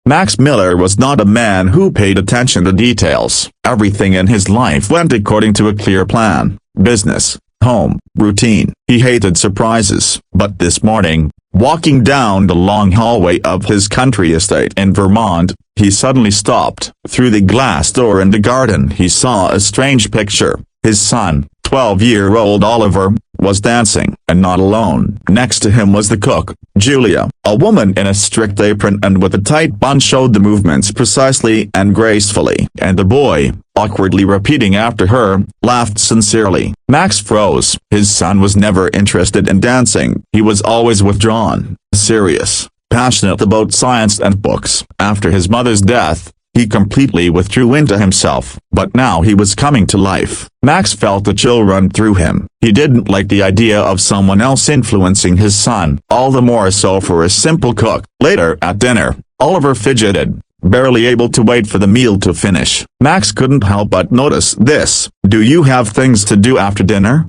Max Miller was not a man who paid attention to details. Everything in his life went according to a clear plan: business, home, routine. He hated surprises. But this morning, walking down the long hallway of his country estate in Vermont, he suddenly stopped. Through the glass door in the garden he saw a strange picture. His son, 12-year-old Oliver, was dancing, and not alone. Next to him was the cook, Julia. A woman in a strict apron and with a tight bun showed the movements precisely and gracefully, and the boy, awkwardly repeating after her, laughed sincerely. Max froze. His son was never interested in dancing. He was always withdrawn, serious, passionate about science and books. After his mother's death, he completely withdrew into himself, but now he was coming to life. Max felt a chill run through him. He didn't like the idea of someone else influencing his son, all the more so for a simple cook. Later at dinner, Oliver fidgeted, barely able to wait for the meal to finish. Max couldn't help but notice this. "Do you have things to do after dinner?"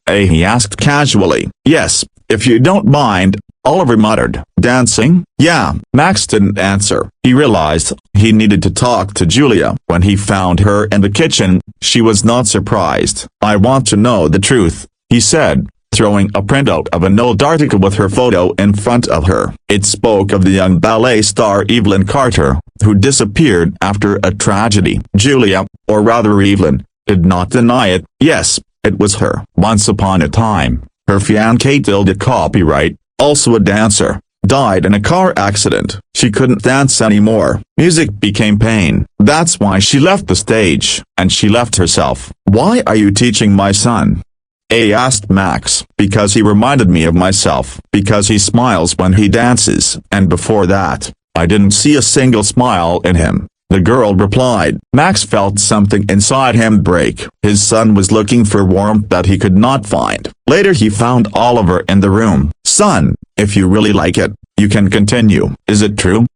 He asked casually. "Yes, if you don't mind," Oliver muttered. "Dancing?" "Yeah." Max didn't answer. He realized he needed to talk to Julia. When he found her in the kitchen, she was not surprised. "I want to know the truth," he said, throwing a printout of an old article with her photo in front of her. It spoke of the young ballet star Evelyn Carter, who disappeared after a tragedy. Julia, or rather Evelyn, did not deny it. Yes, it was her. Once upon a time, her fiancé Tilda Copyright, also a dancer, died in a car accident. She couldn't dance anymore. Music became pain. That's why she left the stage, and she left herself. "Why are you teaching my son?" asked Max. "Because he reminded me of myself. Because he smiles when he dances. And before that, I didn't see a single smile in him," the girl replied. Max felt something inside him break. His son was looking for warmth that he could not find. Later he found Oliver in the room. "Son, if you really like it, you can continue. Is it true?"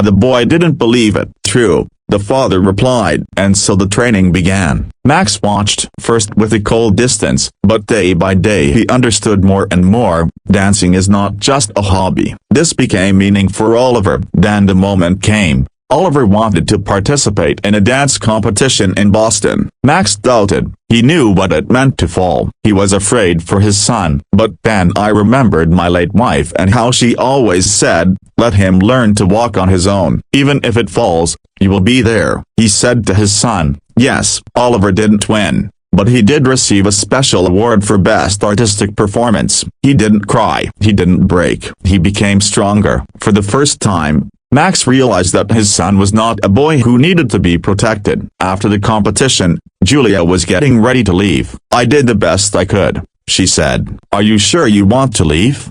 The boy didn't believe it. "True," the father replied, and so the training began. Max watched, first with a cold distance, but day by day he understood more and more. Dancing is not just a hobby. This became meaning for Oliver. Then the moment came. Oliver wanted to participate in a dance competition in Boston. Max doubted. He knew what it meant to fall. He was afraid for his son. "But then I remembered my late wife and how she always said, 'Let him learn to walk on his own. Even if it falls, you will be there,'" he said to his son. Yes, Oliver didn't win, but he did receive a special award for Best Artistic Performance. He didn't cry. He didn't break. He became stronger. For the first time, Max realized that his son was not a boy who needed to be protected. After the competition, Julia was getting ready to leave. "I did the best I could," she said. "Are you sure you want to leave?"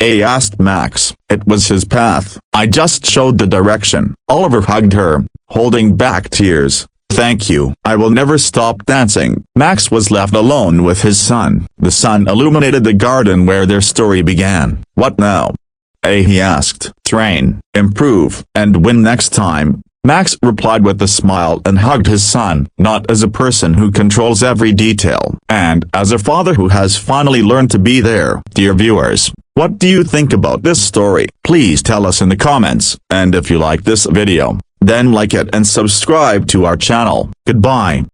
asked Max. It was his path. "I just showed the direction." Oliver hugged her, holding back tears. "Thank you. I will never stop dancing." Max was left alone with his son. The sun illuminated the garden where their story began. "What now?" he asked. "Train, improve, and win next time," Max replied with a smile and hugged his son, not as a person who controls every detail, and as a father who has finally learned to be there. Dear viewers, what do you think about this story? Please tell us in the comments, and if you like this video, then like it and subscribe to our channel. Goodbye.